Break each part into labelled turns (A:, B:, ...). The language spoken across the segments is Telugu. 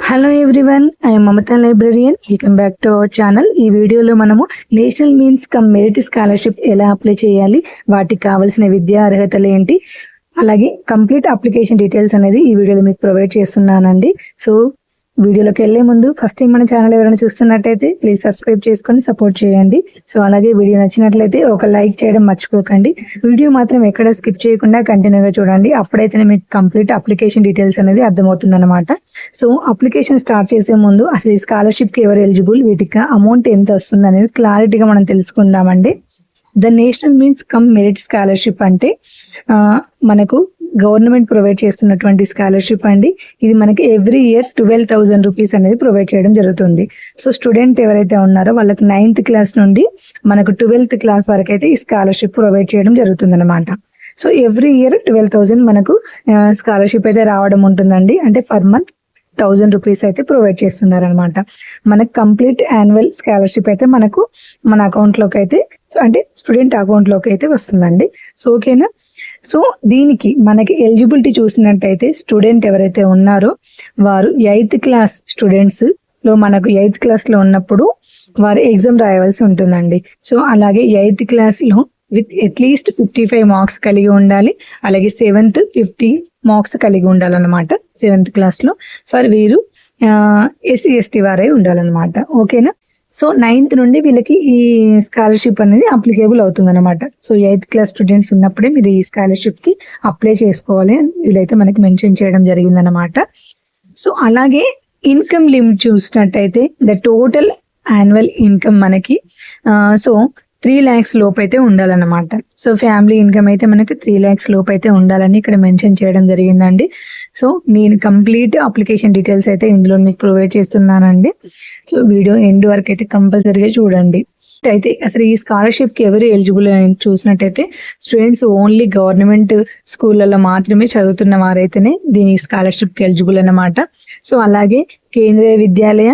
A: Hello everyone, I'm Mamata librarian. Welcome back to our channel. ఈ వీడియోలో మనము national means come merit scholarship ఎలా అప్లై చేయాలి, వాటికి కావాల్సిన విద్యా అర్హతలు ఏంటి, అలాగే కంప్లీట్ అప్లికేషన్ డీటెయిల్స్ అనేది ఈ వీడియోలో మీకు ప్రొవైడ్ చేస్తున్నానండి. సో వీడియోలోకి వెళ్లే ముందు ఫస్ట్ టైం మన ఛానల్ ఎవరైనా చూస్తున్నట్టయితే ప్లీజ్ సబ్స్క్రైబ్ చేసుకొని సపోర్ట్ చేయండి. సో అలాగే వీడియో నచ్చినట్లయితే ఒక లైక్ చేయడం మర్చిపోకండి. వీడియో మాత్రం ఎక్కడ స్కిప్ చేయకుండా కంటిన్యూగా చూడండి, అప్పుడైతే మీకు కంప్లీట్ అప్లికేషన్ డీటెయిల్స్ అనేది అర్థమవుతుంది అనమాట. సో అప్లికేషన్ స్టార్ట్ చేసే ముందు అసలు ఈ స్కాలర్షిప్కి ఎవరు ఎలిజిబుల్, వీటికి అమౌంట్ ఎంత వస్తుంది అనేది క్లారిటీగా మనం తెలుసుకుందామండి. The national means come merit scholarship అంటే మనకు గవర్నమెంట్ ప్రొవైడ్ చేస్తున్నటువంటి స్కాలర్షిప్ అండి. ఇది మనకి ఎవ్రీ ఇయర్ 12,000 రూపీస్ అనేది ప్రొవైడ్ చేయడం జరుగుతుంది. సో స్టూడెంట్ ఎవరైతే ఉన్నారో వాళ్ళకి 9th క్లాస్ నుండి మనకు 12th క్లాస్ వరకు అయితే ఈ స్కాలర్షిప్ ప్రొవైడ్ చేయడం జరుగుతుంది అనమాట. సో ఎవ్రీ ఇయర్ 12,000 మనకు స్కాలర్షిప్ అయితే రావడం ఉంటుందండి. అంటే పర్ మంత్ 1,000 రూపీస్ అయితే ప్రొవైడ్ చేస్తున్నారు అనమాట. మనకు కంప్లీట్ యాన్యువల్ స్కాలర్షిప్ అయితే మనకు మన అకౌంట్లోకి అయితే అంటే స్టూడెంట్ అకౌంట్లోకి అయితే వస్తుందండి. సో ఓకేనా. సో దీనికి మనకి ఎలిజిబిలిటీ చూసినట్టయితే స్టూడెంట్ ఎవరైతే ఉన్నారో వారు 8th క్లాస్ స్టూడెంట్స్ లో మనకు 8th క్లాస్లో ఉన్నప్పుడు వారు ఎగ్జామ్ రాయవలసి ఉంటుందండి. సో అలాగే 8th క్లాస్లో విత్ అట్లీస్ట్ 55 మార్క్స్ కలిగి ఉండాలి. అలాగే 7th 50 మార్క్స్ కలిగి ఉండాలన్నమాట 7th క్లాస్లో. ఫర్ వీరు SC ST వారై ఉండాలన్నమాట. ఓకేనా. సో 9th నుండి వీళ్ళకి ఈ స్కాలర్షిప్ అనేది అప్లికేబుల్ అవుతుంది అనమాట. సో 8th క్లాస్ స్టూడెంట్స్ ఉన్నప్పుడే మీరు ఈ స్కాలర్షిప్కి అప్లై చేసుకోవాలి. వీళ్ళైతే మనకి మెన్షన్ చేయడం జరిగిందనమాట. సో అలాగే ఇన్కమ్ లిమిట్ చూసినట్టయితే ద టోటల్ యాన్యువల్ ఇన్కమ్ మనకి 3 lakhs లోపు అయితే ఉండాలన్నమాట. సో ఫ్యామిలీ ఇన్కమ్ అయితే మనకి 3 lakhs లోపు అయితే ఉండాలని ఇక్కడ మెన్షన్ చేయడం జరిగిందండి. సో నేను కంప్లీట్ అప్లికేషన్ డీటెయిల్స్ అయితే ఇందులో మీకు ప్రొవైడ్ చేస్తున్నానండి. సో వీడియో ఎండ్ వరకు అయితే కంపల్సరీగా చూడండి. అయితే అసలు ఈ స్కాలర్షిప్కి ఎవరు ఎలిజిబుల్ అని చూసినట్టయితే స్టూడెంట్స్ ఓన్లీ గవర్నమెంట్ స్కూళ్ళలో మాత్రమే చదువుతున్న వారైతేనే దీని స్కాలర్షిప్కి ఎలిజిబుల్ అన్నమాట. సో అలాగే కేంద్రీయ విద్యాలయ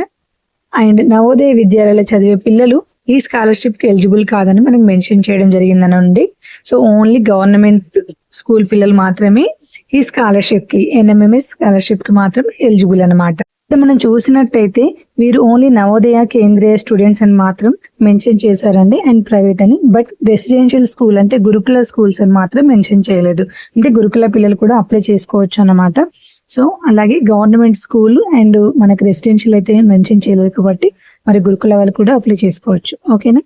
A: అండ్ నవోదయ విద్యాలయాలు చదివే పిల్లలు ఈ స్కాలర్షిప్ కి ఎలిజిబుల్ కాదని మనకు మెన్షన్ చేయడం జరిగిందనండి. సో ఓన్లీ గవర్నమెంట్ స్కూల్ పిల్లలు మాత్రమే ఈ స్కాలర్షిప్ కి NMMS స్కాలర్షిప్ కి మాత్రం ఎలిజిబుల్ అనమాట. మనం చూసినట్టయితే వీరు ఓన్లీ నవోదయ కేంద్రీయ స్టూడెంట్స్ అని మాత్రం మెన్షన్ చేశారండి అండ్ ప్రైవేట్ అని. బట్ రెసిడెన్షియల్ స్కూల్ అంటే గురుకుల స్కూల్స్ అని మాత్రం మెన్షన్ చేయలేదు. అంటే గురుకుల పిల్లలు కూడా అప్లై చేసుకోవచ్చు అన్నమాట. సో అలాగే గవర్నమెంట్ స్కూల్ అండ్ మనకి రెసిడెన్షియల్ అయితే మెన్షన్ చేయలేదు కాబట్టి మరి గురుకుల వాళ్ళు కూడా అప్లై చేసుకోవచ్చు. ఓకేనా.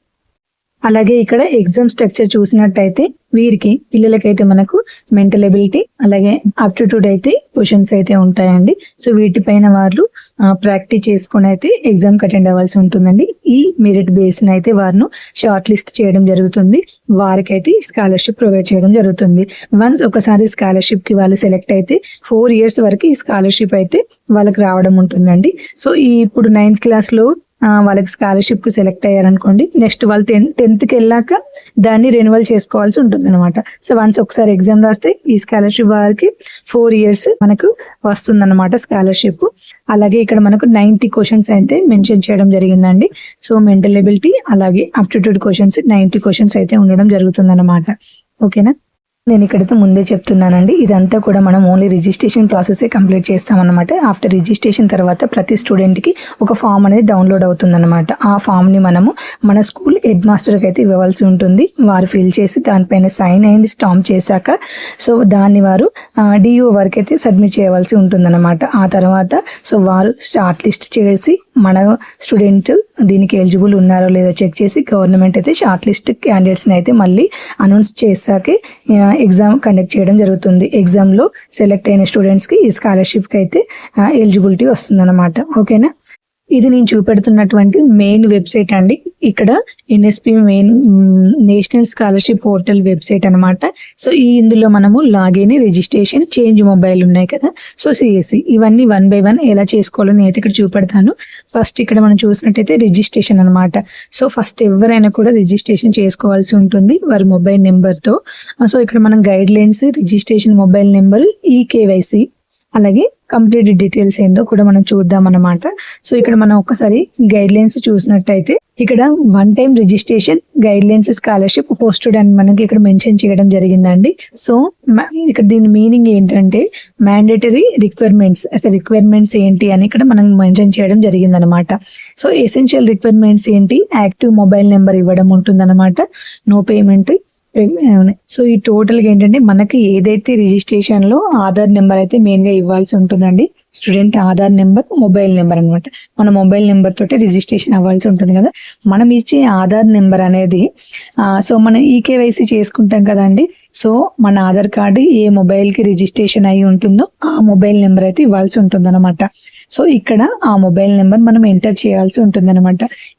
A: అలాగే ఇక్కడ ఎగ్జామ్ స్ట్రక్చర్ చూసినట్టయితే వీరికి పిల్లలకైతే మనకు మెంటల్ ఎబిలిటీ అలాగే ఆప్టిట్యూడ్ అయితే క్వశ్చన్స్ అయితే ఉంటాయండి. సో వీటిపైన వాళ్ళు ప్రాక్టీస్ చేసుకుని అయితే ఎగ్జామ్ అటెండ్ అవ్వాల్సి ఉంటుందండి. ఈ మెరిట్ బేస్ అయితే వారిని షార్ట్ లిస్ట్ చేయడం జరుగుతుంది. వారికైతే స్కాలర్షిప్ ప్రొవైడ్ చేయడం జరుగుతుంది. వన్స్ ఒకసారి స్కాలర్షిప్ కి వాళ్ళు సెలెక్ట్ అయితే 4 years వరకు ఈ స్కాలర్షిప్ అయితే వాళ్ళకి రావడం ఉంటుందండి. సో ఇప్పుడు 9th క్లాస్లో వాళ్ళకి స్కాలర్షిప్ కు సెలెక్ట్ అయ్యారనుకోండి, నెక్స్ట్ వాళ్ళు 10th కి వెళ్ళాక దాన్ని రెన్యువల్ చేసుకోవాల్సి ఉంటుంది అనమాట. సో వన్స్ ఒకసారి ఎగ్జామ్ రాస్తే ఈ స్కాలర్షిప్ వారికి 4 years మనకు వస్తుంది అనమాట స్కాలర్షిప్. అలాగే ఇక్కడ మనకు 90 క్వశ్చన్స్ అయితే మెన్షన్ చేయడం జరిగిందండి. సో మెంటల్ ఎబిలిటీ అలాగే ఆప్టిట్యూడ్ క్వశ్చన్స్ 90 క్వశ్చన్స్ అయితే ఉండడం జరుగుతుంది అనమాట. ఓకేనా. నేను ఇక్కడైతే ముందే చెప్తున్నానండి, ఇదంతా కూడా మనం ఓన్లీ రిజిస్ట్రేషన్ ప్రాసెస్ కంప్లీట్ చేస్తామన్నమాట. ఆఫ్టర్ రిజిస్ట్రేషన్ తర్వాత ప్రతి స్టూడెంట్కి ఒక ఫామ్ అనేది డౌన్లోడ్ అవుతుందన్నమాట. ఆ ఫామ్ని మనము మన స్కూల్ హెడ్ మాస్టర్కి అయితే ఇవ్వవలసి ఉంటుంది. వారు ఫిల్ చేసి దానిపైన సైన్ అండ్ స్టాంప్ చేశాక సో దాన్ని వారు DO వరకు అయితే సబ్మిట్ చేయవలసి ఉంటుందన్నమాట. ఆ తర్వాత సో వారు షార్ట్ లిస్ట్ చేసి మన స్టూడెంట్ దీనికి ఎలిజిబుల్ ఉన్నారో లేదో చెక్ చేసి గవర్నమెంట్ అయితే షార్ట్ లిస్ట్ క్యాండిడేట్స్ని అయితే మళ్ళీ అనౌన్స్ చేశాకే ఎగ్జామ్ కండక్ట్ చేయడం జరుగుతుంది. ఎగ్జామ్లో సెలెక్ట్ అయిన స్టూడెంట్స్కి ఈ స్కాలర్షిప్కి అయితే ఎలిజిబిలిటీ వస్తుందన్నమాట. ఓకేనా. ఇది నేను చూపెడుతున్నటువంటి మెయిన్ వెబ్సైట్ అండి. ఇక్కడ NSP main national scholarship portal website అనమాట. సో ఇందులో మనము లాగిన్, రిజిస్ట్రేషన్, చేంజ్ మొబైల్ ఉన్నాయి కదా, సో CSE ఇవన్నీ 1 by 1 ఎలా చేసుకోవాలో నేను అయితే ఇక్కడ చూపెడతాను. ఫస్ట్ ఇక్కడ మనం చూసినట్టయితే రిజిస్ట్రేషన్ అనమాట. సో ఫస్ట్ ఎవరైనా కూడా రిజిస్ట్రేషన్ చేసుకోవాల్సి ఉంటుంది వారి మొబైల్ నెంబర్తో. సో ఇక్కడ మనం guide lines, registration mobile number, KYC అలాగే కంప్లీట్ డీటెయిల్స్ ఏందో కూడా మనం చూద్దాం అన్నమాట. సో ఇక్కడ మనం ఒకసారి గైడ్ లైన్స్ చూసినట్టయితే ఇక్కడ one time registration guide lines scholarship posted అని మనకి ఇక్కడ మెన్షన్ చేయడం జరిగిందండి. సో ఇక్కడ దీని మీనింగ్ ఏంటంటే మ్యాండేటరీ రిక్వైర్మెంట్స్, అసలు రిక్వైర్మెంట్స్ ఏంటి అని ఇక్కడ మనం మెన్షన్ చేయడం జరిగింది అనమాట. సో ఎసెన్షియల్ రిక్వైర్మెంట్స్ ఏంటి, యాక్టివ్ మొబైల్ నెంబర్ ఇవ్వడం ఉంటుందన్నమాట, నో పేమెంట్. సో ఈ టోటల్ గా ఏంటంటే మనకి ఏదైతే రిజిస్ట్రేషన్ లో ఆధార్ నెంబర్ అయితే మెయిన్ గా ఇవ్వాల్సి ఉంటుందండి. Student Aadhaar number, mobile number అనమాట. మన మొబైల్ నెంబర్ తోటి రిజిస్ట్రేషన్ అవ్వాల్సి ఉంటుంది కదా. మనం ఇచ్చే ఆధార్ నెంబర్ అనేది సో మనం ఈకేవైసీ చేసుకుంటాం కదండి. సో మన ఆధార్ కార్డు ఏ మొబైల్ కి రిజిస్ట్రేషన్ అయి ఉంటుందో ఆ మొబైల్ నెంబర్ అయితే ఇవ్వాల్సి ఉంటుంది అనమాట. సో ఇక్కడ ఆ మొబైల్ నెంబర్ మనం ఎంటర్ చేయాల్సి ఉంటుంది అనమాట.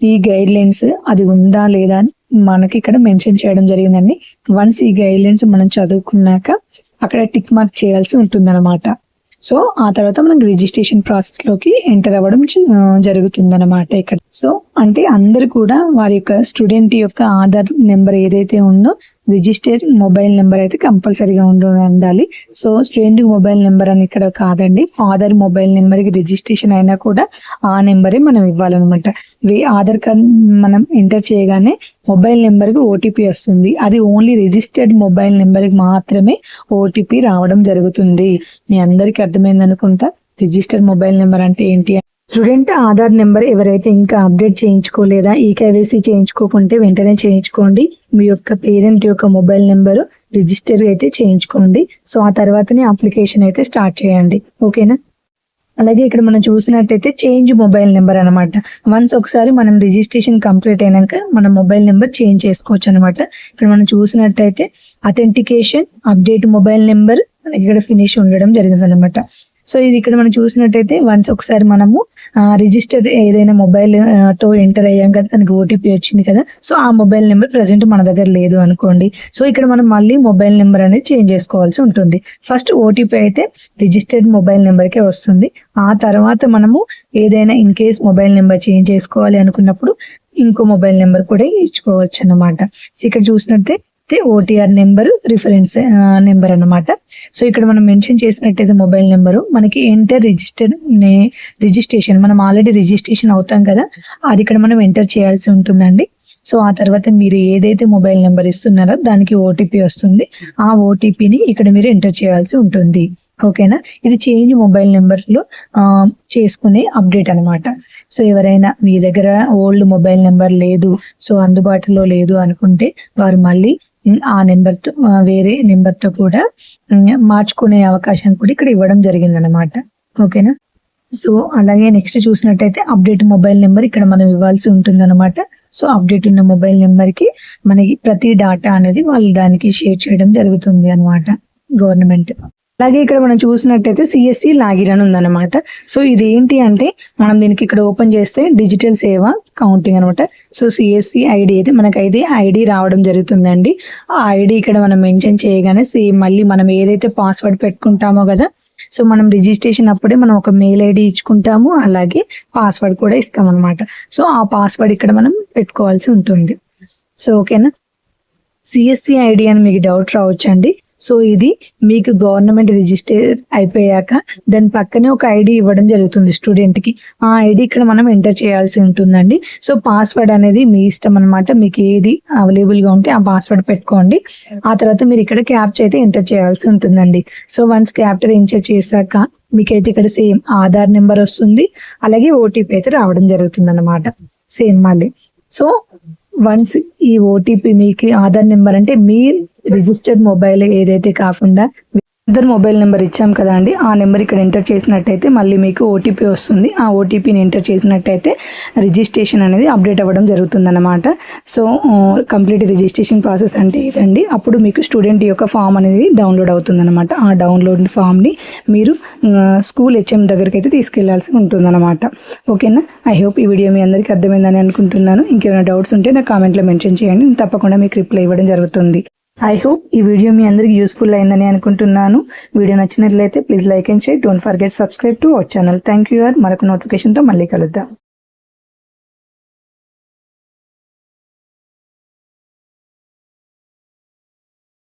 A: ఈ గైడ్ లైన్స్ అది ఉందా లేదా అని మనకి ఇక్కడ మెన్షన్ చేయడం జరిగిందండి. వన్స్ ఈ గైడ్ లైన్స్ మనం చదువుకున్నాక అక్కడ టిక్ మార్క్ చేయాల్సి ఉంటుంది అనమాట. సో ఆ తర్వాత మనకి రిజిస్ట్రేషన్ ప్రాసెస్ లోకి ఎంటర్ అవ్వడం జరుగుతుంది అనమాట ఇక్కడ. సో అంటే అందరు కూడా వారి యొక్క స్టూడెంట్ యొక్క ఆధార్ నెంబర్ ఏదైతే ఉందో రిజిస్టర్డ్ మొబైల్ నెంబర్ అయితే కంపల్సరీగా ఉండాలి. సో స్టూడెంట్ మొబైల్ నెంబర్ అని ఇక్కడ కాదండి, ఫాదర్ మొబైల్ నెంబర్ కి రిజిస్ట్రేషన్ అయినా కూడా ఆ నెంబరే మనం ఇవ్వాలన్నమాట. ఆధార్ కార్డ్ మనం ఎంటర్ చేయగానే మొబైల్ నెంబర్ కి ఓటీపీ వస్తుంది. అది ఓన్లీ రిజిస్టర్డ్ మొబైల్ నెంబర్ కి మాత్రమే ఓటీపీ రావడం జరుగుతుంది. మీ అందరికి అర్థమైంది అనుకుంటా రిజిస్టర్డ్ మొబైల్ నెంబర్ అంటే ఏంటి. స్టూడెంట్ ఆధార్ నెంబర్ ఎవరైతే ఇంకా అప్డేట్ చేయించుకోలేదా, ఈకేవైసీ చేయించుకోకుంటే వెంటనే చేయించుకోండి. మీ యొక్క పేరెంట్ యొక్క మొబైల్ నెంబర్ రిజిస్టర్ అయితే చేయించుకోండి. సో ఆ తర్వాతనే అప్లికేషన్ అయితే స్టార్ట్ చేయండి, ఓకేనా. అలాగే ఇక్కడ మనం చూసినట్టయితే చేంజ్ మొబైల్ నెంబర్ అనమాట. వన్స్ ఒకసారి మనం రిజిస్ట్రేషన్ కంప్లీట్ అయినాక మన మొబైల్ నెంబర్ చేంజ్ చేసుకోవచ్చు అనమాట. ఇక్కడ మనం చూసినట్టయితే అథెంటికేషన్, అప్డేట్ మొబైల్ నెంబర్ ఇక్కడ ఫినిష్ ఉండడం జరిగింది అనమాట. సో ఇది ఇక్కడ మనం చూసినట్టయితే వన్స్ ఒకసారి మనము రిజిస్టర్ ఏదైనా మొబైల్ తో ఎంటర్ అయ్యాం కదా, దానికి ఓటీపీ వచ్చింది కదా. సో ఆ మొబైల్ నెంబర్ ప్రెసెంట్ మన దగ్గర లేదు అనుకోండి. సో ఇక్కడ మనం మళ్ళీ మొబైల్ నెంబర్ అనేది చేంజ్ చేసుకోవాల్సి ఉంటుంది. ఫస్ట్ ఓటీపీ అయితే రిజిస్టర్డ్ మొబైల్ నెంబర్కే వస్తుంది. ఆ తర్వాత మనము ఏదైనా in case mobile number change చేసుకోవాలి అనుకున్నప్పుడు ఇంకో మొబైల్ నెంబర్ కూడా ఇచ్చుకోవచ్చు అన్నమాట. సో ఇక్కడ చూసినట్టే ఓటీఆర్ నెంబర్, రిఫరెన్స్ నెంబర్ అన్నమాట. సో ఇక్కడ మనం మెన్షన్ చేసినట్టయితే మొబైల్ నెంబరు మనకి ఎంటర్ రిజిస్ట్రేషన్ మనం ఆల్రెడీ రిజిస్ట్రేషన్ అవుతాం కదా, అది ఇక్కడ మనం ఎంటర్ చేయాల్సి ఉంటుందండి. సో ఆ తర్వాత మీరు ఏదైతే మొబైల్ నెంబర్ ఇస్తున్నారో దానికి ఓటీపీ వస్తుంది. ఆ ఓటీపీని ఇక్కడ మీరు ఎంటర్ చేయాల్సి ఉంటుంది, ఓకేనా. ఇది చేంజ్ మొబైల్ నెంబర్ లో చేసుకునే అప్డేట్ అనమాట. సో ఎవరైనా మీ దగ్గర ఓల్డ్ మొబైల్ నెంబర్ లేదు, సో అందుబాటులో లేదు అనుకుంటే వారు మళ్ళీ ఆ నెంబర్తో వేరే నెంబర్తో కూడా మార్చుకునే అవకాశం కూడా ఇక్కడ ఇవ్వడం జరిగింది అనమాట, ఓకేనా. సో అలాగే నెక్స్ట్ చూసినట్టయితే అప్డేట్ మొబైల్ నెంబర్ ఇక్కడ మనం ఇవ్వాల్సి ఉంటుంది అనమాట. సో అప్డేట్ ఉన్న మొబైల్ నెంబర్ కి మనకి ప్రతి డాటా అనేది వాళ్ళు దానికి షేర్ చేయడం జరుగుతుంది అనమాట గవర్నమెంట్. అలాగే ఇక్కడ మనం చూసినట్టయితే సిఎస్సి లాగిన్ అని ఉందన్నమాట. సో ఇది ఏంటి అంటే మనం దీనికి ఇక్కడ ఓపెన్ చేస్తే డిజిటల్ సేవ కౌంటింగ్ అనమాట. సో సిఎస్సి ఐడి అయితే మనకైతే ఐడి రావడం జరుగుతుందండి. ఆ ఐడి ఇక్కడ మనం మెన్షన్ చేయగానే సేమ్ మళ్ళీ మనం ఏదైతే పాస్వర్డ్ పెట్టుకుంటామో కదా, సో మనం రిజిస్ట్రేషన్ అప్పుడే మనం ఒక మెయిల్ ఐడి ఇచ్చుకుంటాము, అలాగే పాస్వర్డ్ కూడా ఇస్తాం అనమాట. సో ఆ పాస్వర్డ్ ఇక్కడ మనం పెట్టుకోవాల్సి ఉంటుంది. సో ఓకేనా. సిఎస్సి ఐడి అని మీకు డౌట్ రావచ్చండి. సో ఇది మీకు గవర్నమెంట్ రిజిస్టర్ అయిపోయాక దాని పక్కనే ఒక ఐడి ఇవ్వడం జరుగుతుంది స్టూడెంట్ కి. ఆ ఐడి ఇక్కడ మనం ఎంటర్ చేయాల్సి ఉంటుందండి. సో పాస్వర్డ్ అనేది మీ ఇష్టం అనమాట, మీకు ఏది అవైలబుల్ గా ఉంటే ఆ పాస్వర్డ్ పెట్టుకోండి. ఆ తర్వాత మీరు ఇక్కడ క్యాప్చా అయితే ఎంటర్ చేయాల్సి ఉంటుందండి. సో వన్స్ క్యాప్చా ఎంటర్ చేశాక మీకైతే ఇక్కడ సేమ్ ఆధార్ నెంబర్ వస్తుంది, అలాగే ఓటీపీ అయితే రావడం జరుగుతుంది అనమాట సేమ్ మళ్ళీ. సో వన్స్ ఈ ఓటీపీ మీకు ఆధార్ నెంబర్ అంటే మీ రిజిస్టర్డ్ మొబైల్ ఏదైతే కాకుండా ఇద్దరు మొబైల్ నెంబర్ ఇచ్చాం కదా అండి, ఆ నెంబర్ ఇక్కడ ఎంటర్ చేసినట్టయితే మళ్ళీ మీకు ఓటీపీ వస్తుంది. ఆ ఓటీపీని ఎంటర్ చేసినట్టయితే రిజిస్ట్రేషన్ అనేది అప్డేట్ అవ్వడం జరుగుతుంది అన్నమాట. సో కంప్లీట్ రిజిస్ట్రేషన్ ప్రాసెస్ అంటే ఇదండి. అప్పుడు మీకు స్టూడెంట్ యొక్క ఫామ్ అనేది డౌన్లోడ్ అవుతుంది అనమాట. ఆ డౌన్లోడ్ ఫామ్ని మీరు స్కూల్ హెచ్ఎం దగ్గరికి అయితే తీసుకెళ్లాల్సి ఉంటుంది అనమాట, ఓకేనా. ఐ హోప్ ఈ వీడియో మీ అందరికీ అర్థమైందని అనుకుంటున్నాను. ఇంకేమైనా డౌట్స్ ఉంటే నా కామెంట్లో మెన్షన్ చేయండి, నేను తప్పకుండా మీకు రిప్లై ఇవ్వడం జరుగుతుంది. ఐ హోప్ ఈ వీడియో మీ అందరికి యూస్ఫుల్ అయిందని అనుకుంటున్నాను. వీడియో నచ్చినట్లయితే please like and share. Don't forget subscribe to our channel. Thank you. మరొక నోటిఫికేషన్తో మళ్ళీ కలుద్దాం.